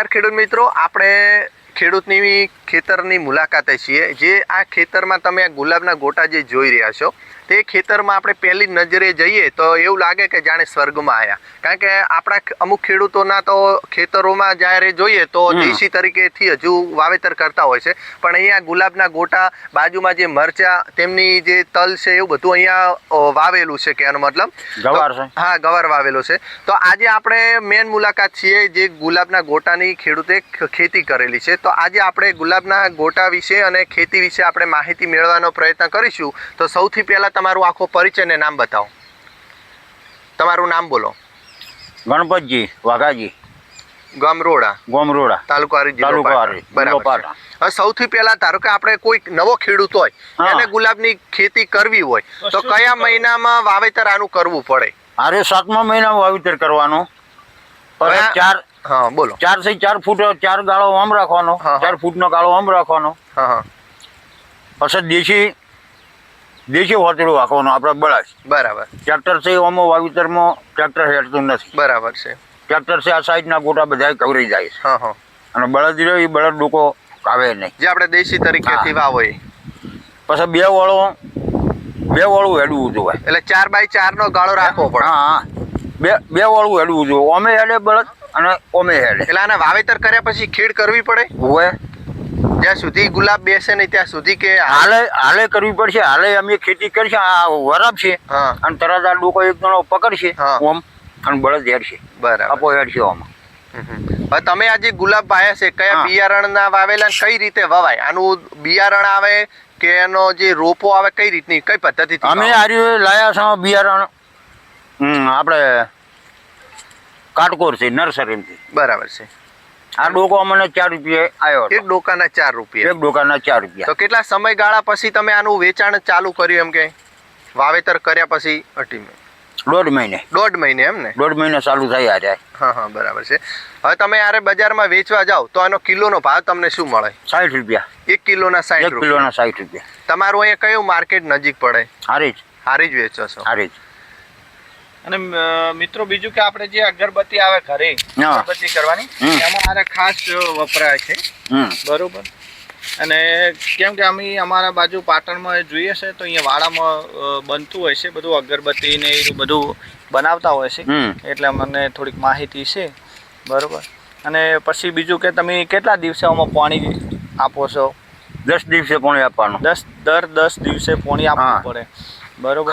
નમસ્કાર ખેડૂત મિત્રો, આપણે ખેડૂતની ખેતરની મુલાકાતે છીએ। જે આ ખેતરમાં તમે આ ગુલાબના ગોટા જે જોઈ રહ્યા છો તે ખેતરમાં આપણે પહેલી નજરે જઈએ તો એવું લાગે કે જાણે સ્વર્ગમાં આવ્યા, કારણ કે આપણા અમુક ખેડૂતોના તો ખેતરોમાં જ્યારે જોઈએ તો દેશી તરીકેથી હજુ વાવેતર કરતા હોય છે, પણ અહીંયા ગુલાબના ગોટા, બાજુમાં જે મરચા, તેમની જે તલ છે એવું બધું અહીંયા વાવેલું છે, કે એનો મતલબ ગવાર છે। હા, ગવાર વાવેલો છે। તો આજે આપણે મેન મુલાકાત છીએ જે ગુલાબના ગોટાની ખેડૂતે ખેતી કરેલી છે। તો આજે આપણે ગુલાબના ગોટા વિશે અને ખેતી વિશે આપણે માહિતી મેળવવાનો પ્રયત્ન કરીશું। તો સૌથી પહેલા તમારું આખો પરિચય ને નામ બતાવો। તમારું નામ બોલો। ગણપતજી વાઘાજી, ગોમરોડા, તાલુકો હારીજ, જિલ્લો પાટણ। બરાબર। હવે સૌથી પહેલા ધારો કે આપણે કોઈ નવો ખેડૂત હોય એને ગુલાબની ખેતી કરવી હોય તો કયા મહિનામાં વાવેતર આનું કરવું પડે? અરે 7મા મહિનામાં વાવેતર કરવાનું। ચાર, હા બોલો। 4 થી 4 ફૂટ 4 ગાળો આમ રાખવાનો, 4 ફૂટનો ગાળો આમ રાખવાનો। પછી દેશી હોતરું રાખવાનું આપણે બળદ। બરાબર। ટ્રેક્ટર છે આમાં વાવેતરમાં ટ્રેક્ટર હેડતું નથી। બરાબર છે। ટ્રેક્ટર છે આ સાઈડના ગોટા બધા કવરી જાય છે, અને બળદ રહ્યો એ બળદ લોકો કાવે નહીં, જે આપણે દેશી તરીકેથી વાવો। પછી બે વાળું હેડવું જોઈએ, એટલે 4x4 નો ગાળો રાખવો પડે। હા, બે વાળું હેડવું જોઈએ, ઓમે હેડે બળદ અને ઓમે હેડે। એટલે આને વાવેતર કર્યા પછી ખેડ કરવી પડે હોય જ્યાં સુધી ગુલાબ બેસે નહીં ત્યાં સુધી, કે હાલે કરવી પડશે। હાલે અમે ખેતી કરશે, આ વરાપ છે અને તરત આ લોકો એક જણો પકડશે ઓમ અને બળદ હેડશે। બરાબર, આપો હેડશે ઓમાં। હવે તમે આજે ગુલાબ વાયા છે, કયા બિયારણના વાવેલા, કઈ રીતે વવાય? આનું બિયારણ આવે કે એનો જે રોપો આવે, કઈ રીતની, કઈ પદ્ધતિથી? અમે આર્યું લાયા છે બિયારણ, આપણે કાટકોર છે, નર્સરીથી। બરાબર છે। આ ડોકો અમને 4 રૂપિયા આવ્યો। એક ડોકાના 4 રૂપિયા? એક ડોકાના 4 રૂપિયા। તો કેટલા સમયગાળા પછી તમે આનું વેચાણ ચાલુ કર્યું, એમ કે વાવેતર કર્યા પછી? 1.5 મહિને। 1.5 મહિને એમ ને? 1.5 મહિને ચાલુ થઈ જાય। હા, બરાબર છે। હવે તમે યારે બજારમાં વેચવા જાઓ તો આનો કિલોનો ભાવ તમને શું મળે? 60 રૂપિયા। 1 કિલોના 60 રૂપિયા? 1 કિલોના 60 રૂપિયા। તમારું અહીંયા કયું માર્કેટ નજીક પડે? હારીજ વેચો છો? હારીજ। અને મિત્રો બીજું કે આપણે જે અગરબત્તી આવે ઘરે અગરબત્તી કરવાની, એમાં મારે ખાસ વપરાય છે, બરોબર? અને કેમ કે અમે અમારા બાજુ પાટણમાં જોઈએ છે તો અહીંયા વાડામાં બનતું હોય છે બધું, અગરબત્તી ને એ બધું બનાવતા હોય છે, એટલે મને થોડીક માહિતી છે, બરોબર? અને પછી બીજું કે તમે કેટલા દિવસે આમાં પાણી આપો છો? 10 દિવસે પાણી આપવાનું। દર 10 દિવસે પાણી આપવું પડે, બરોબર?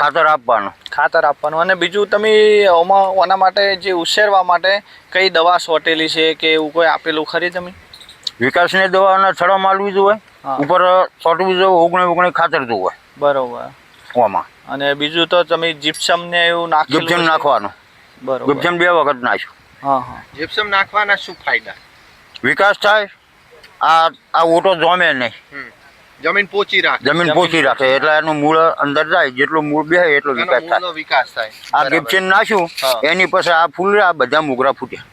ખાતર આપવાનું। અને બીજું તમે આના માટે જે ઉછેરવા માટે કઈ દવા છોટેલી છે કે એવું કોઈ આપેલું ખરી? તમે વિકાસની દવાના છડો મારવી જોઈએ, ઉપર છોટવી જોઈએ, ઓગણે ખાતર જોઈએ, બરોબર ઓમાં। અને બીજું તો તમે જીપ્સમ ને એવું નાખેલું? જીપ્સમ નાખવાનું, બરોબર। જીપ્સમ 2 વખત નાખ્યું। જીપ્સમ નાખવાના શું ફાયદા? વિકાસ થાય, આ ઓટો જોમે નહીં, જમીન પોચી રાખે, એટલે એનું મૂળ અંદર જાય, જેટલું મૂળ બેસે એટલો વિકાસ થાય। આ જીપ્સમ નાખ્યું એની પછી આ ફૂલ, આ બધા મોગરા ફૂટ્યા,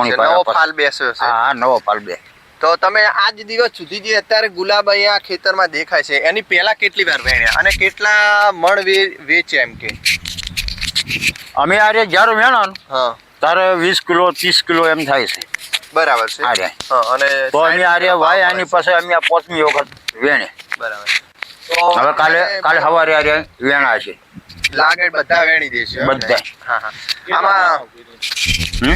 નવો ફાલ બેસ્યો છે। હા, નવો ફાલ બે। તો તમે આજ દિવસ સુધી જે અત્યારે ગુલાબ અહીંયા ખેતરમાં દેખાય છે, એની પહેલા કેટલી વાર વેણ્યા અને કેટલા મણ વેચ્યા, એમ કે? અમે આરે જ્યારે વેણા તારે 20 કિલો 30 કિલો એમ થાય છે। બરાબર છે। અને તો અમે આરે વાય આની પાસે અમે આ 5મી વખત વેણે। બરાબર। તો હવે કાલે સવારે આરે વેણા છે, લાગે બધા વેણી દેશે બધા। આમાં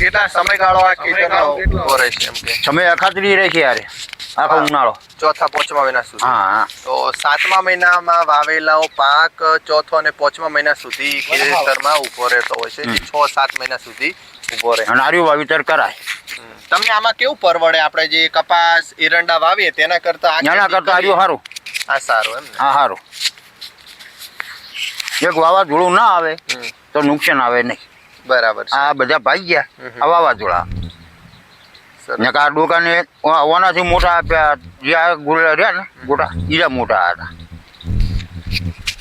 કેટલા સમયગાળો આ ખેતરનો રહે છે, એમ કે? સમય અખાતરી રહે છે યાર, આખો ઉનાળો, 4થા 5મા મહિના સુધી। હા। તો 7મા મહિનામાં વાવેલાઓ પાક 4થા અને 5મા મહિના સુધી ખેતરમાં ઉભો રહેતો હોય છે, 6-7 મહિના સુધી ઉભો રહે, અને આર્યું વાવેતર કરાય। તમને આમાં કેવું પરવડે? આપણે જે કપાસ એરંડા વાવીએ તેના કરતા આર્યું સારું? આ સારું એમ ને? હા, સારું। એક વાવાઝોડું ના આવે તો નુકસાન આવે નહીં। બરાબર। આ બધા ભાઈ ગયા આ વાવાઝોડા, આ ડોકાને ઓનાથી મોટા આપ્યા, જે આ ગોળા રહ્યા ને ગોટા ઈરા મોટા હતા।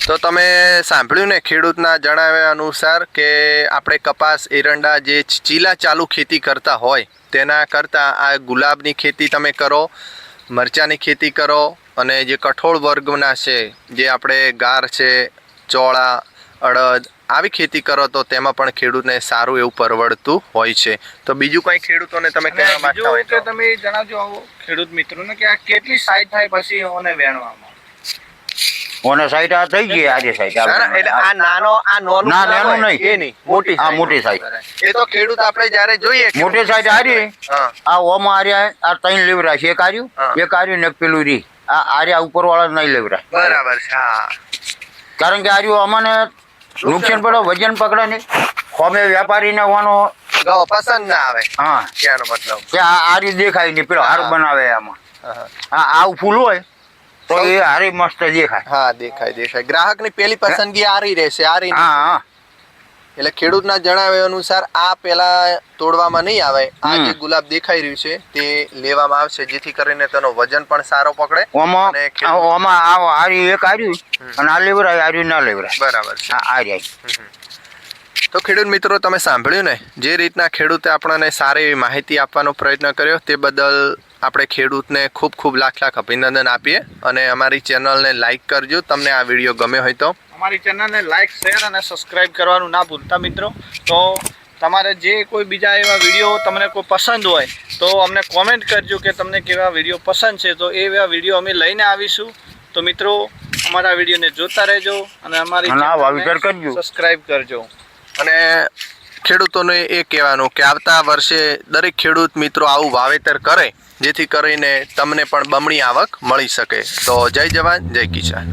તો તમે સાંભળ્યું ને ખેડૂતના જણાવ્યા અનુસાર કે આપણે કપાસ એરંડા જે ચીલા ચાલુ ખેતી કરતા હોય તેના કરતાં આ ગુલાબની ખેતી તમે કરો, મરચાંની ખેતી કરો, અને જે કઠોળ વર્ગના છે, જે આપણે ગાર છે, ચોળા, અડદ, આવી ખેતી કરો તો તેમાં પણ ખેડૂતને સારું એવું પરવડતું હોય છે. તો બીજું કંઈ ખેડૂતોને તમે કહેવા માંગતા હોય કે તો તમે જણાવજો આવો ખેડૂત મિત્રોને કે આ કેટલી સાઈઝ થાય પછી ઓને વેણવામાં? ઓને સાઈડ આ થઈ ગઈ આજે સાઈડ એટલે આ નાનું ના, નાનું નહીં. એ નહીં, મોટી આ size. મોટી સાઈડ એ તો ખેડૂત આપણે જ્યારે જોઈએ કે- મોટી સાઈડ આરી હા આ ઓમાં આર્યા આ 3 લેવરા છે. એક આર્યું હા. એક આર્યું ને એક પેલું રી આ આર્યા ઉપર વાળા નહીં લેવરા બરાબર છે. હા કારણ કે આર્યું અમને નુકસાન પડે વજન પકડે નહીં ખોમે વ્યાપારીને વાનો ઘઉં પસંદ ના આવે હા ત્યાંનો મતલબ. કે આ આર્યું દેખાય નહીં પેલો હાર હા. બનાવે આમાં હા, આ આવું ફૂલ હોય તો એ હારી મસ્ત દેખાય. હા દેખાય. ગ્રાહકની પહેલી પસંદગી આરી રહેશે, આરી નહીં. હા હા એટલે ખેડૂતના જણાવ્યા અનુસાર આ પેલા તોડવામાં નહીં આવે. આ હમ. જે ગુલાબ દેખાઈ રહ્યું છે તે લેવામાં આવશે જેથી કરીને તેનો વજન પણ સારો પકડે. ઓમાં અને ખેડૂત- ઓમાં આ હારી એક આર્યું અને આ લેવરાય આર્યું ના લેવરાય બરાબર છે. આ આર્યા તો ખેડૂત મિત્રો તમે સાંભળ્યું ને જે રીતના ખેડૂતે આપણને સારી એવી માહિતી આપવાનો પ્રયત્ન કર્યો તે બદલ આપણે ખેડૂતને ખૂબ ખૂબ લાખ અભિનંદન આપીએ. અને અમારી ચેનલને લાઈક કરજો તમને આ વિડીયો ગમ્યો હોય તો. અમારી ચેનલને લાઈક શેર અને સબસ્ક્રાઇબ કરવાનું ના ભૂલતા મિત્રો. તો તમારે જે કોઈ બીજા એવા વિડીયો તમને કોઈ પસંદ હોય તો અમને કોમેન્ટ કરજો કે તમને કેવા વિડીયો પસંદ છે, તો એવા વિડીયો અમે લઈને આવીશું. તો મિત્રો અમારા વિડીયોને જોતા રહેજો અને અમારી અને આ વાવેતર ચેનલને કરજો. સબસ્ક્રાઇબ કરજો. અને ખેડૂતોને એ કહેવાનું કે આવતા વર્ષે દરેક ખેડૂત મિત્રો આવું વાવેતર કરે જેથી કરીને તમને પણ બમણી આવક મળી શકે. તો જય જવાન જય કિસાન.